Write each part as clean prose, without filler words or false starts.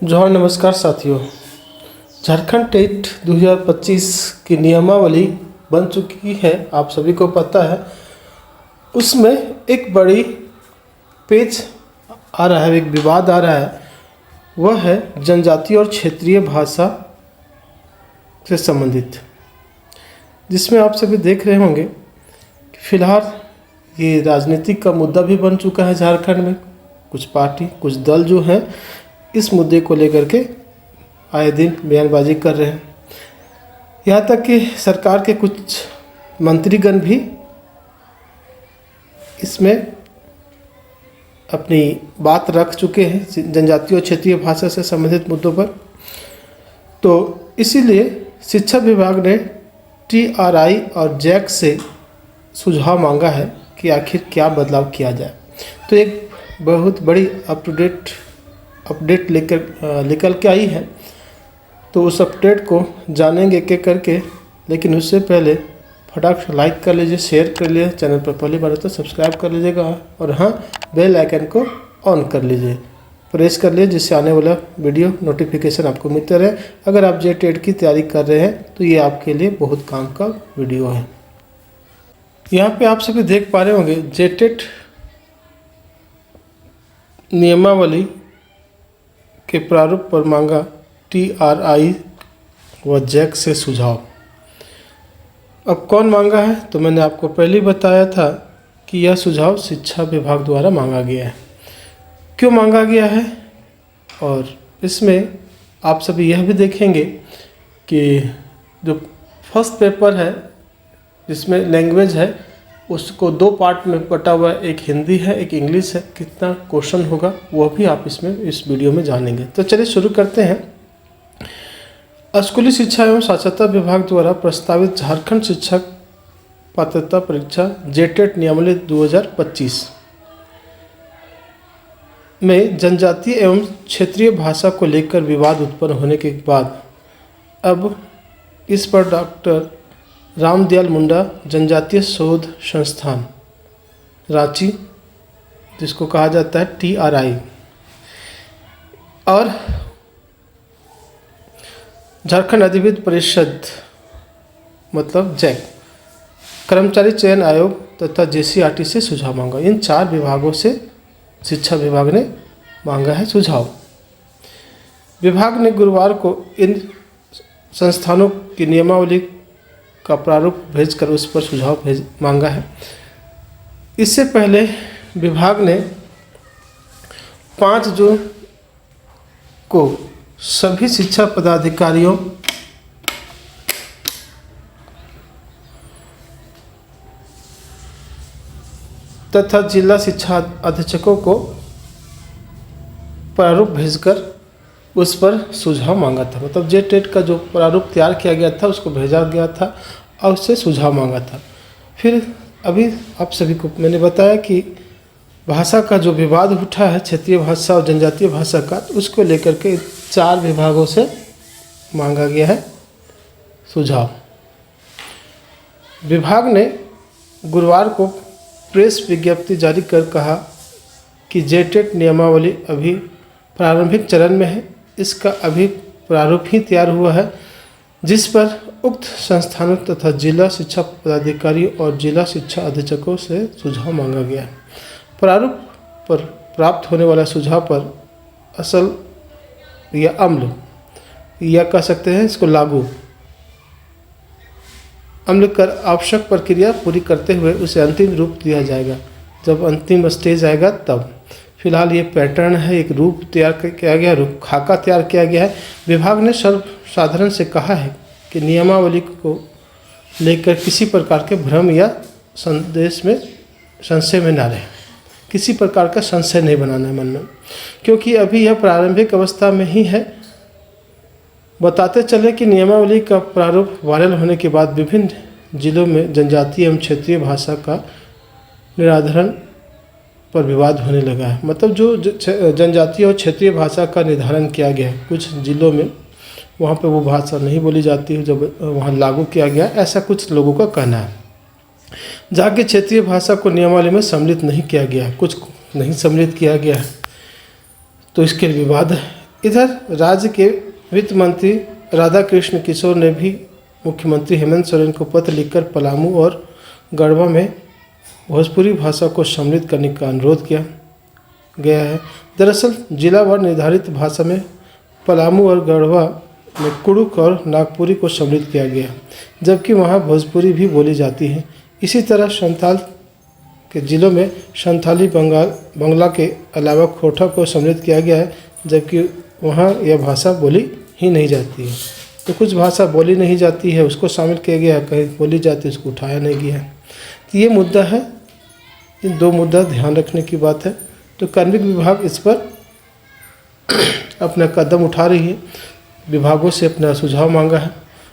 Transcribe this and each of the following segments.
जोहार, नमस्कार साथियों। झारखंड टेट 2025 की नियमावली बन चुकी है, आप सभी को पता है। उसमें एक बड़ी पेच आ रहा है, एक विवाद आ रहा है, वह है जनजातीय और क्षेत्रीय भाषा से संबंधित, जिसमें आप सभी देख रहे होंगे कि फिलहाल ये राजनीतिक का मुद्दा भी बन चुका है। झारखंड में कुछ पार्टी, कुछ दल जो हैं इस मुद्दे को लेकर के आए दिन बयानबाजी कर रहे हैं। यहाँ तक कि सरकार के कुछ मंत्रीगण भी इसमें अपनी बात रख चुके हैं जनजातीय और क्षेत्रीय भाषा से संबंधित मुद्दों पर। तो इसीलिए शिक्षा विभाग ने TRI और जैक से सुझाव मांगा है कि आखिर क्या बदलाव किया जाए। तो एक बहुत बड़ी अपडेट निकल के आई है, तो उस अपडेट को जानेंगे के करके। लेकिन उससे पहले फटाफट लाइक कर लीजिए, शेयर कर लीजिए, चैनल पर पहली बार तो सब्सक्राइब कर लीजिएगा और हाँ, बेल आइकन को ऑन कर लीजिए, प्रेस कर लीजिए, जिससे आने वाला वीडियो नोटिफिकेशन आपको मिलते रहे। अगर आप JTET की तैयारी कर रहे हैं तो ये आपके लिए बहुत काम का वीडियो है। यहाँ पे आप सभी देख पा रहे होंगे JTET नियमावली के प्रारूप पर मांगा TRI व जैक से सुझाव। अब कौन मांगा है, तो मैंने आपको पहले ही बताया था कि यह सुझाव शिक्षा विभाग द्वारा मांगा गया है। क्यों मांगा गया है, और इसमें आप सभी यह भी देखेंगे कि जो फर्स्ट पेपर है जिसमें लैंग्वेज है उसको दो पार्ट में बटा हुआ है, एक हिंदी है, एक इंग्लिश है। कितना क्वेश्चन होगा वह भी आप इस वीडियो में जानेंगे। तो चलिए शुरू करते हैं। स्कूली शिक्षा एवं साक्षरता विभाग द्वारा प्रस्तावित झारखंड शिक्षक पात्रता परीक्षा JTET नियमावली 2025 में जनजातीय एवं क्षेत्रीय भाषा को लेकर विवाद उत्पन्न होने के बाद अब इस पर डॉक्टर रामदयाल मुंडा जनजातीय शोध संस्थान रांची, जिसको कहा जाता है TRI, और झारखंड अधिविद्य परिषद मतलब जैक, कर्मचारी चयन आयोग तथा JCRT से सुझाव मांगा। इन 4 विभागों से शिक्षा विभाग ने मांगा है सुझाव। विभाग ने गुरुवार को इन संस्थानों की नियमावली का प्रारूप भेजकर उस पर सुझाव मांगा है। इससे पहले विभाग ने 5 जून को सभी शिक्षा पदाधिकारियों तथा जिला शिक्षा अधीक्षकों को प्रारूप भेजकर उस पर सुझाव मांगा था। मतलब JTET का जो प्रारूप तैयार किया गया था उसको भेजा गया था और उससे सुझाव मांगा था। फिर अभी आप सभी को मैंने बताया कि भाषा का जो विवाद उठा है, क्षेत्रीय भाषा और जनजातीय भाषा का, उसको लेकर के 4 विभागों से मांगा गया है सुझाव। विभाग ने गुरुवार को प्रेस विज्ञप्ति जारी कर कहा कि JTET नियमावली अभी प्रारंभिक चरण में है। इसका अभी प्रारूप ही तैयार हुआ है, जिस पर उक्त संस्थानों तथा जिला शिक्षा पदाधिकारी और जिला शिक्षा अधीक्षकों से सुझाव मांगा गया है। प्रारूप पर प्राप्त होने वाला सुझाव पर असल या अम्ल या कह सकते हैं इसको लागू अम्ल कर आवश्यक प्रक्रिया पूरी करते हुए उसे अंतिम रूप दिया जाएगा। जब अंतिम स्टेज आएगा तब। फिलहाल ये पैटर्न है, एक रूप तैयार किया गया, रूप खाका तैयार किया गया है। विभाग ने सर्वसाधारण से कहा है कि नियमावली को लेकर किसी प्रकार के भ्रम या संशय में ना रहे। किसी प्रकार का संशय नहीं बनाना है मन में, क्योंकि अभी यह प्रारंभिक अवस्था में ही है। बताते चले कि नियमावली का प्रारूप वायरल होने के बाद विभिन्न जिलों में जनजातीय एवं क्षेत्रीय भाषा का निर्धारण पर विवाद होने लगा है। मतलब जो जनजातीय और क्षेत्रीय भाषा का निर्धारण किया गया है, कुछ जिलों में वहाँ पे वो भाषा नहीं बोली जाती है, जब वहाँ लागू किया गया, ऐसा कुछ लोगों का कहना है। जहाँ की क्षेत्रीय भाषा को नियमावली में सम्मिलित नहीं किया गया है, कुछ नहीं सम्मिलित किया गया है, तो इसके विवाद इधर राज्य के वित्त मंत्री राधाकृष्ण किशोर ने भी मुख्यमंत्री हेमंत सोरेन को पत्र लिखकर पलामू और गढ़वा में भोजपुरी भाषा को सम्मिलित करने का अनुरोध किया गया है। दरअसल जिलावार निर्धारित भाषा में पलामू और गढ़वा में कुड़ुक और नागपुरी को सम्मिलित किया गया, जबकि वहाँ भोजपुरी भी बोली जाती है। इसी तरह संथाल के जिलों में संथाली बंगला के अलावा खोटा को सम्मिलित किया गया है, जबकि वहाँ यह भाषा बोली ही नहीं जाती है। तो कुछ भाषा बोली नहीं जाती है उसको शामिल किया गया है, कहीं बोली जाती है उसको उठाया नहीं गया है। तो ये मुद्दा है, इन दो मुद्दा ध्यान रखने की बात है। तो कार्मिक विभाग इस पर अपना कदम उठा रही है, विभागों से अपना सुझाव मांगा है।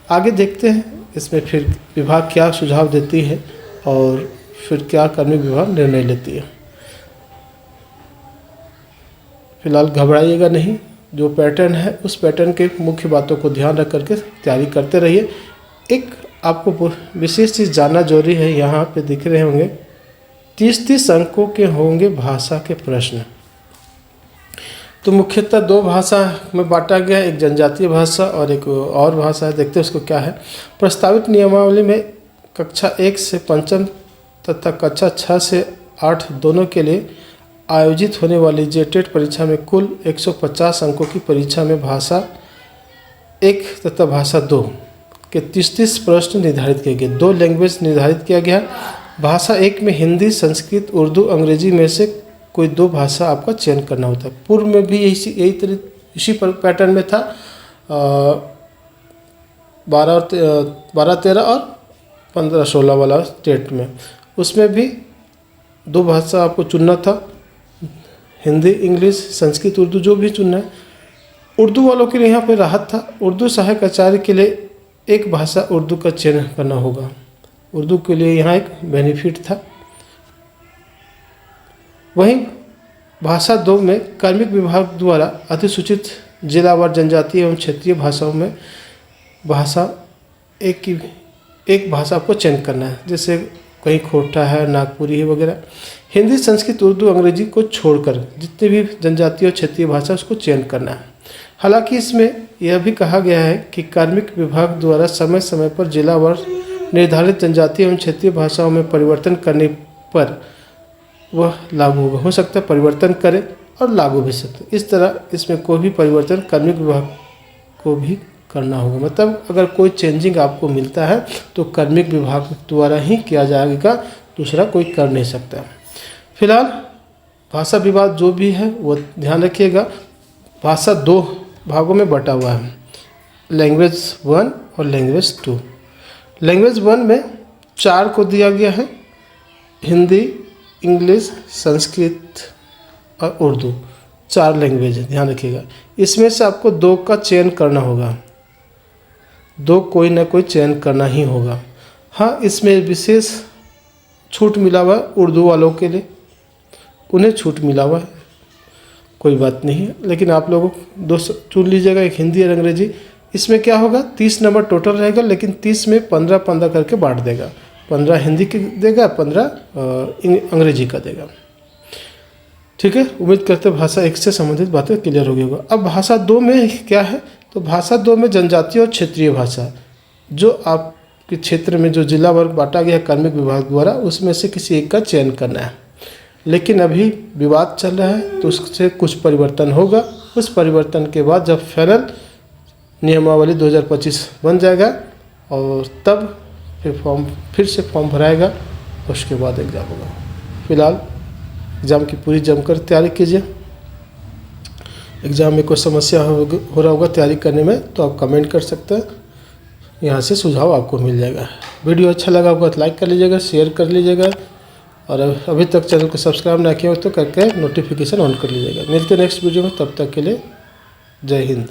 आगे देखते हैं इसमें फिर विभाग क्या सुझाव देती है और फिर क्या कार्मिक विभाग निर्णय लेती है। फिलहाल घबराइएगा नहीं, जो पैटर्न है उस पैटर्न के मुख्य बातों को ध्यान रख करके तैयारी करते रहिए। एक आपको विशेष चीज़ जानना जरूरी है, यहाँ पे दिख रहे होंगे 30-30 अंकों के होंगे भाषा के प्रश्न। तो मुख्यतः दो भाषा में बांटा गया है, एक जनजातीय भाषा और एक और भाषा है। देखते हैं उसको क्या है। प्रस्तावित नियमावली में कक्षा 1 से 5 तथा कक्षा 6 से 8 दोनों के लिए आयोजित होने वाली जेटेट परीक्षा में कुल 150 अंकों की परीक्षा में भाषा 1 तथा भाषा 2 के 30-30 प्रश्न निर्धारित किए गए। 2 लैंग्वेज निर्धारित किया गया। भाषा 1 में हिंदी, संस्कृत, उर्दू, अंग्रेजी में से कोई 2 भाषा आपका चयन करना होता है। पूर्व में भी इसी पैटर्न में था। 12-13 और 15-16 वाला स्टेट में, उसमें भी 2 भाषा आपको चुनना था, हिंदी, इंग्लिश, संस्कृत, उर्दू, जो भी चुनना है। उर्दू वालों के लिए यहाँ पे राहत था। उर्दू सहायक आचार्य के लिए एक भाषा उर्दू का चयन करना होगा। उर्दू के लिए यहाँ एक बेनिफिट था। वहीं भाषा 2 में कार्मिक विभाग द्वारा अधिसूचित जिलावार जनजातीय एवं क्षेत्रीय भाषाओं में भाषा एक भाषा आपको चयन करना है, जैसे कहीं खोटा है, नागपुरी है वगैरह। हिंदी, संस्कृत, उर्दू, अंग्रेजी को छोड़कर जितने भी जनजातीय और क्षेत्रीय भाषा उसको चयन करना है। हालांकि इसमें यह भी कहा गया है कि कार्मिक विभाग द्वारा समय समय पर जिलावार निर्धारित जनजातीय एवं क्षेत्रीय भाषाओं में परिवर्तन करने पर वह लागू होगा। हो सकता है परिवर्तन करे और लागू भी सकते, इस तरह इसमें कोई भी परिवर्तन कार्मिक विभाग को भी करना होगा। मतलब अगर कोई चेंजिंग आपको मिलता है तो कार्मिक विभाग द्वारा ही किया जाएगा, दूसरा कोई कर नहीं सकता। फिलहाल भाषा विवाद जो भी है वो ध्यान रखिएगा। भाषा 2 भागों में बटा हुआ है, लैंग्वेज 1 और लैंग्वेज 2। लैंग्वेज 1 में 4 को दिया गया है, हिंदी, इंग्लिश, संस्कृत और उर्दू, 4 लैंग्वेज है, ध्यान रखिएगा। इसमें से आपको 2 का चयन करना होगा, 2 कोई ना कोई चयन करना ही होगा। हाँ, इसमें विशेष छूट मिला हुआ है उर्दू वालों के लिए, उन्हें छूट मिला हुआ है, कोई बात नहीं है। लेकिन आप लोगों को 2 चुन लीजिएगा, एक हिंदी और अंग्रेजी। इसमें क्या होगा, 30 नंबर टोटल रहेगा, लेकिन 30 में 15-15 करके बांट देगा। 15 हिंदी के देगा, 15 अंग्रेजी का देगा। ठीक है, उम्मीद करते हैं भाषा 1 से संबंधित बातें क्लियर हो गई होगा। अब भाषा 2 में क्या है, तो भाषा 2 में जनजातीय और क्षेत्रीय भाषा, जो आपके क्षेत्र में जो जिला वर्ग बांटा गया है कार्मिक विभाग द्वारा, उसमें से किसी एक का चयन करना है। लेकिन अभी विवाद चल रहा है तो उससे कुछ परिवर्तन होगा। उस परिवर्तन के बाद जब फाइनल नियमावली 2025 बन जाएगा और तब फिर से फॉर्म भराएगा, उसके बाद एग्ज़ाम होगा। फिलहाल एग्ज़ाम की पूरी जमकर तैयारी कीजिए। एग्ज़ाम में कोई समस्या हो रहा होगा तैयारी करने में तो आप कमेंट कर सकते हैं, यहाँ से सुझाव आपको मिल जाएगा। वीडियो अच्छा लगा होगा तो लाइक कर लीजिएगा, शेयर कर लीजिएगा, और अभी तक चैनल को सब्सक्राइब ना किया हो तो करके नोटिफिकेशन ऑन कर लीजिएगा। मिलते हैं नेक्स्ट वीडियो में, तब तक के लिए जय हिंद।